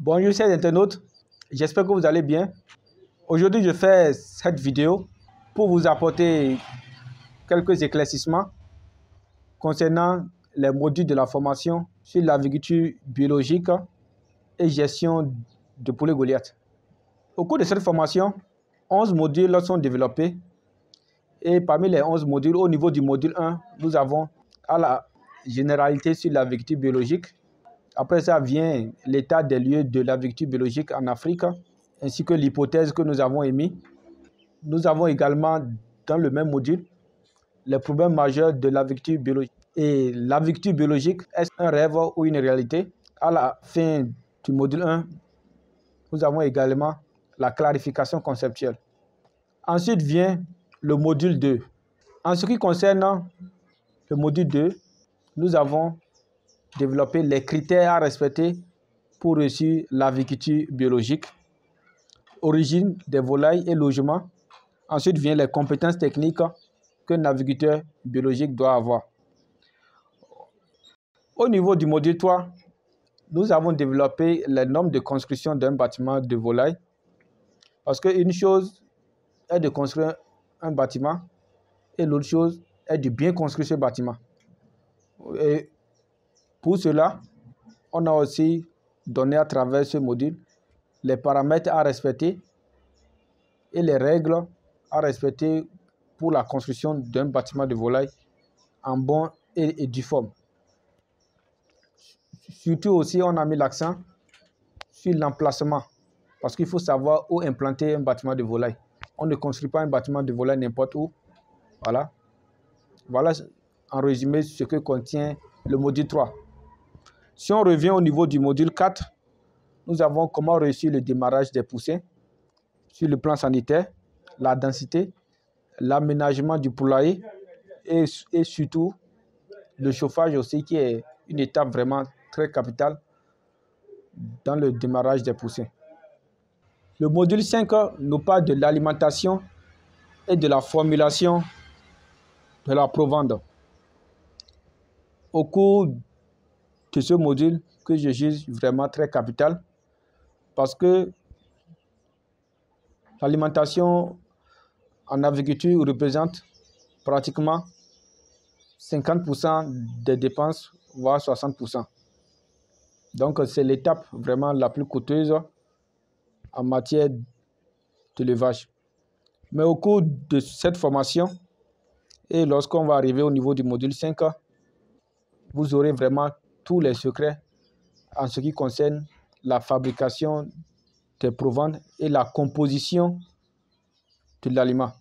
Bonjour chers internautes, j'espère que vous allez bien. Aujourd'hui, je fais cette vidéo pour vous apporter quelques éclaircissements concernant les modules de la formation sur l'agriculture biologique et gestion de poulets Goliath. Au cours de cette formation, 11 modules sont développés et parmi les 11 modules, au niveau du module 1, nous avons à la généralité sur l'agriculture biologique. Après ça vient l'état des lieux de l'agriculture biologique en Afrique, ainsi que l'hypothèse que nous avons émise. Nous avons également dans le même module les problèmes majeurs de l'agriculture biologique. Et l'agriculture biologique, est-ce un rêve ou une réalité? À la fin du module 1, nous avons également la clarification conceptuelle. Ensuite vient le module 2. En ce qui concerne le module 2, nous avons développer les critères à respecter pour réussir l'agriculture biologique, origine des volailles et logement. Ensuite vient les compétences techniques qu'un agriculteur biologique doit avoir. Au niveau du module 3, nous avons développé les normes de construction d'un bâtiment de volaille. Parce qu'une chose est de construire un bâtiment et l'autre chose est de bien construire ce bâtiment. Et pour cela, on a aussi donné à travers ce module les paramètres à respecter et les règles à respecter pour la construction d'un bâtiment de volaille en bon et due forme. Surtout aussi, on a mis l'accent sur l'emplacement parce qu'il faut savoir où implanter un bâtiment de volaille. On ne construit pas un bâtiment de volaille n'importe où. Voilà. Voilà en résumé ce que contient le module 3. Si on revient au niveau du module 4, nous avons comment réussir le démarrage des poussins sur le plan sanitaire, la densité, l'aménagement du poulailler et surtout le chauffage aussi qui est une étape vraiment très capitale dans le démarrage des poussins. Le module 5 nous parle de l'alimentation et de la formulation de la provende. Au cours de ce module que je juge vraiment très capital parce que l'alimentation en agriculture représente pratiquement 50% des dépenses, voire 60%. Donc, c'est l'étape vraiment la plus coûteuse en matière d'élevage. Mais au cours de cette formation, et lorsqu'on va arriver au niveau du module 5, vous aurez vraiment tous les secrets en ce qui concerne la fabrication des provendes et la composition de l'aliment,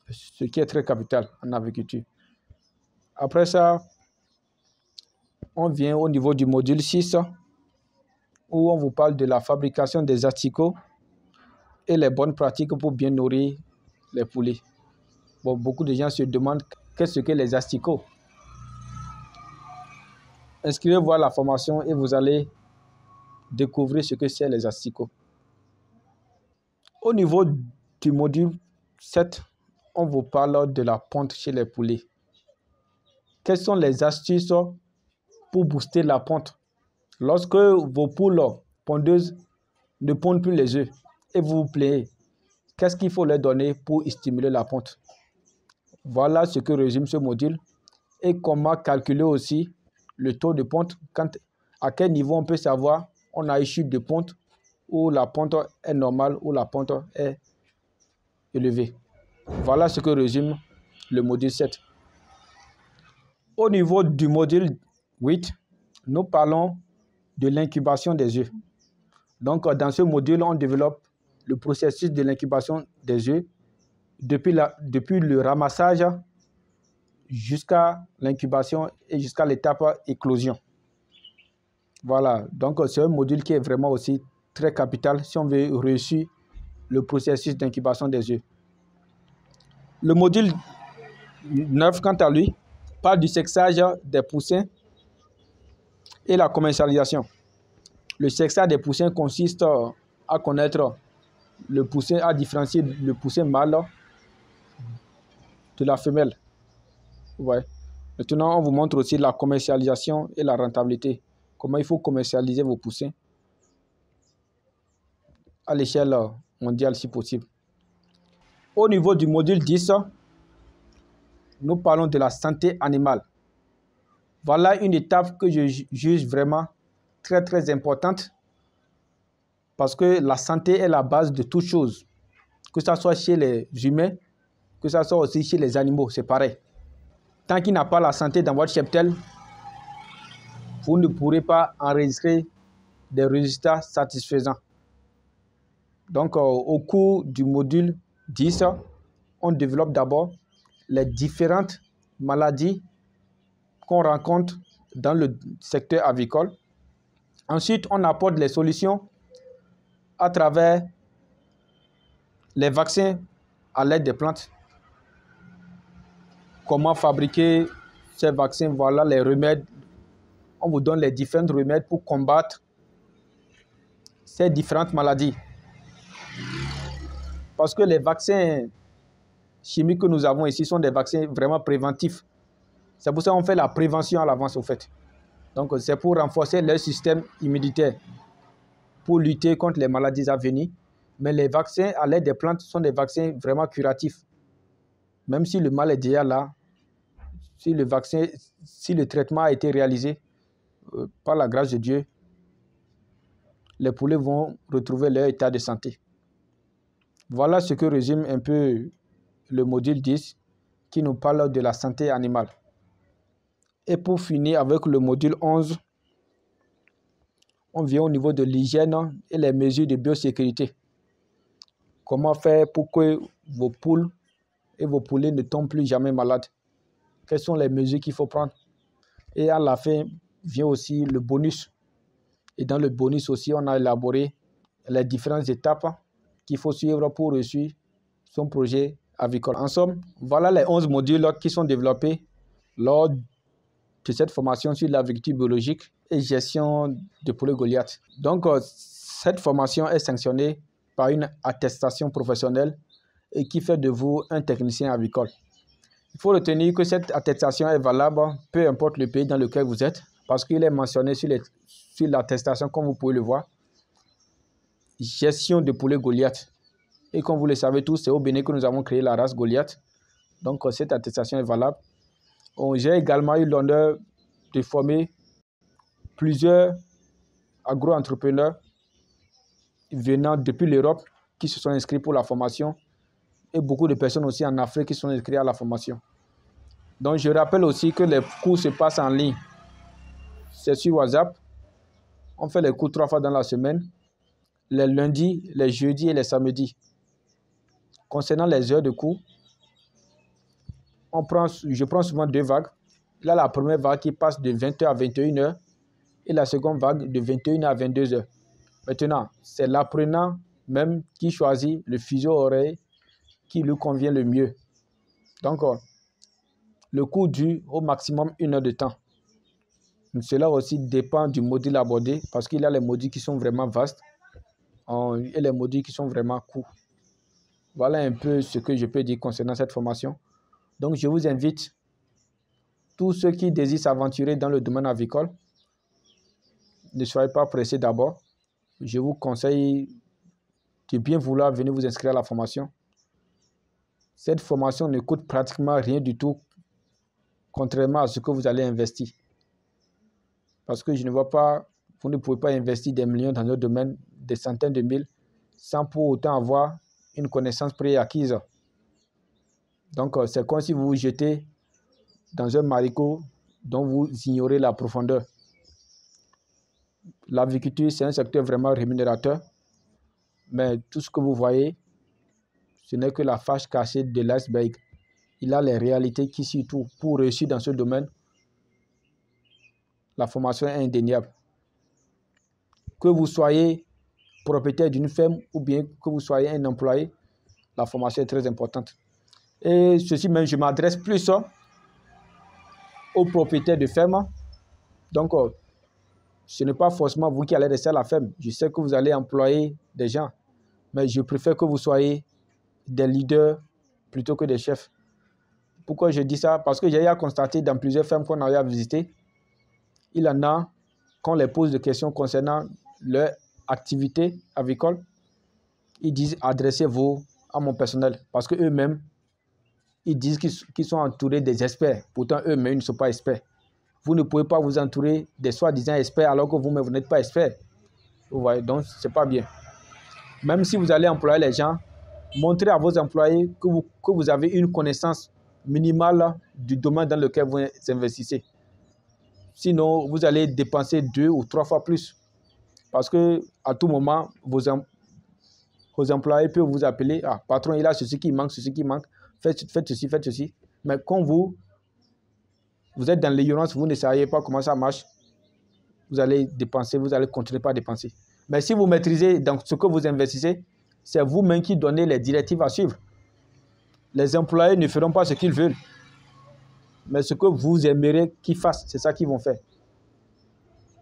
ce qui est très capital en agriculture. Après ça, on vient au niveau du module 6 où on vous parle de la fabrication des asticots et les bonnes pratiques pour bien nourrir les poulets. Bon, beaucoup de gens se demandent qu'est-ce que les asticots. Inscrivez-vous à la formation et vous allez découvrir ce que c'est les asticots. Au niveau du module 7, on vous parle de la ponte chez les poulets. Quelles sont les astuces pour booster la ponte? Lorsque vos poules pondeuses ne pondent plus les œufs et vous vous plaignez, qu'est-ce qu'il faut leur donner pour stimuler la ponte? Voilà ce que résume ce module et comment calculer aussi le taux de ponte, à quel niveau on peut savoir on a une chute de ponte ou la ponte est normale ou la ponte est élevée. Voilà ce que résume le module 7. Au niveau du module 8, nous parlons de l'incubation des œufs. Donc, dans ce module, on développe le processus de l'incubation des œufs depuis le ramassage jusqu'à l'incubation et jusqu'à l'étape éclosion. Voilà, donc c'est un module qui est vraiment aussi très capital si on veut réussir le processus d'incubation des œufs. Le module 9, quant à lui, parle du sexage des poussins et la commercialisation. Le sexage des poussins consiste à connaître le poussin, à différencier le poussin mâle de la femelle. Ouais. Maintenant, on vous montre aussi la commercialisation et la rentabilité. Comment il faut commercialiser vos poussins. à l'échelle mondiale si possible. Au niveau du module 10, nous parlons de la santé animale. Voilà une étape que je juge vraiment très importante parce que la santé est la base de toute chose. Que ce soit chez les humains, que ce soit aussi chez les animaux, c'est pareil. Tant qu'il n'y a pas la santé dans votre cheptel, vous ne pourrez pas enregistrer des résultats satisfaisants. Donc, au cours du module 10, on développe d'abord les différentes maladies qu'on rencontre dans le secteur avicole. Ensuite, on apporte les solutions à travers les vaccins à l'aide des plantes. Comment fabriquer ces vaccins? Voilà les remèdes. On vous donne les différents remèdes pour combattre ces différentes maladies. Parce que les vaccins chimiques que nous avons ici sont des vaccins vraiment préventifs. C'est pour ça qu'on fait la prévention à l'avance, au fait. Donc, c'est pour renforcer leur système immunitaire, pour lutter contre les maladies à venir. Mais les vaccins à l'aide des plantes sont des vaccins vraiment curatifs. Même si le mal est déjà là, si le traitement a été réalisé, par la grâce de Dieu, les poulets vont retrouver leur état de santé. Voilà ce que résume un peu le module 10 qui nous parle de la santé animale. Et pour finir avec le module 11, on vient au niveau de l'hygiène et les mesures de biosécurité. Comment faire pour que vos poules et vos poulets ne tombent plus jamais malades? Quelles sont les mesures qu'il faut prendre? Et à la fin vient aussi le bonus. Et dans le bonus aussi, on a élaboré les différentes étapes qu'il faut suivre pour réussir son projet avicole. En somme, voilà les 11 modules qui sont développés lors de cette formation sur l'agriculture biologique et gestion de poulets Goliath. Donc, cette formation est sanctionnée par une attestation professionnelle et qui fait de vous un technicien avicole. Il faut retenir que cette attestation est valable peu importe le pays dans lequel vous êtes parce qu'il est mentionné sur l'attestation, comme vous pouvez le voir, gestion de poulets Goliath. Et comme vous le savez tous, c'est au Bénin que nous avons créé la race Goliath. Donc, cette attestation est valable. J'ai également eu l'honneur de former plusieurs agro-entrepreneurs venant depuis l'Europe qui se sont inscrits pour la formation et beaucoup de personnes aussi en Afrique qui sont inscrites à la formation. Donc, je rappelle aussi que les cours se passent en ligne. C'est sur WhatsApp. On fait les cours 3 fois dans la semaine, les lundis, les jeudis et les samedis. Concernant les heures de cours, je prends souvent 2 vagues. Là, la première vague qui passe de 20h à 21h et la seconde vague de 21h à 22h. Maintenant, c'est l'apprenant même qui choisit le fuseau horaire qui lui convient le mieux. Donc, le cours dure au maximum 1 heure de temps. Cela aussi dépend du module abordé parce qu'il y a les modules qui sont vraiment vastes et les modules qui sont vraiment courts. Voilà un peu ce que je peux dire concernant cette formation. Donc, je vous invite, tous ceux qui désirent s'aventurer dans le domaine avicole, ne soyez pas pressés d'abord. Je vous conseille de bien vouloir venir vous inscrire à la formation. Cette formation ne coûte pratiquement rien du tout, contrairement à ce que vous allez investir. Parce que je ne vois pas, vous ne pouvez pas investir des millions dans notre domaine, des centaines de mille, sans pour autant avoir une connaissance préacquise. Donc, c'est comme si vous vous jetez dans un marécage dont vous ignorez la profondeur. L'aviculture, c'est un secteur vraiment rémunérateur, mais tout ce que vous voyez, ce n'est que la face cachée de l'iceberg. Il a les réalités qui s'y trouvent. Pour réussir dans ce domaine, la formation est indéniable. Que vous soyez propriétaire d'une ferme ou bien que vous soyez un employé, la formation est très importante. Et ceci même, je m'adresse plus aux propriétaires de ferme. Donc, ce n'est pas forcément vous qui allez rester à la ferme. Je sais que vous allez employer des gens, mais je préfère que vous soyez des leaders plutôt que des chefs. Pourquoi je dis ça? Parce que j'ai constaté dans plusieurs fermes qu'on a visitées, il y en a, quand on les pose des questions concernant leur activité avicole, Ils disent adressez-vous à mon personnel parce qu'eux-mêmes, ils disent qu'ils sont entourés des experts. Pourtant, eux-mêmes, ils ne sont pas experts. Vous ne pouvez pas vous entourer des soi-disant experts alors que vous-même, vous n'êtes pas expert. Vous voyez, donc, ce n'est pas bien. Même si vous allez employer les gens, montrez à vos employés que vous avez une connaissance minimale du domaine dans lequel vous investissez. Sinon, vous allez dépenser 2 ou 3 fois plus. Parce qu'à tout moment, vos employés peuvent vous appeler. Ah, patron, il a ceci qui manque, ceci qui manque. Faites ceci, faites ceci. Mais quand vous êtes dans l'ignorance, vous ne savez pas comment ça marche, vous allez dépenser, vous allez continuer par dépenser. Mais si vous maîtrisez dans ce que vous investissez, c'est vous-même qui donnez les directives à suivre. Les employés ne feront pas ce qu'ils veulent. Mais ce que vous aimeriez qu'ils fassent, c'est ça qu'ils vont faire.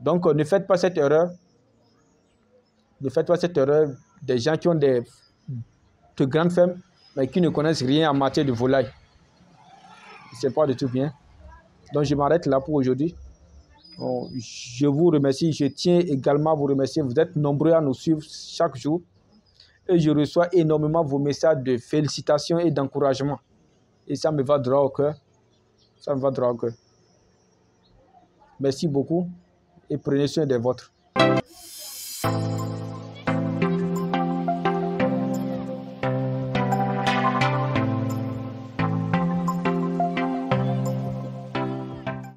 Donc, ne faites pas cette erreur. Ne faites pas cette erreur des gens qui ont de grandes fermes, mais qui ne connaissent rien en matière de volaille. Ce n'est pas du tout bien. Donc, je m'arrête là pour aujourd'hui. Je vous remercie. Je tiens également à vous remercier. Vous êtes nombreux à nous suivre chaque jour. Et je reçois énormément vos messages de félicitations et d'encouragement. Et ça me va droit au cœur. Ça me va droit au cœur. Merci beaucoup et prenez soin des vôtres.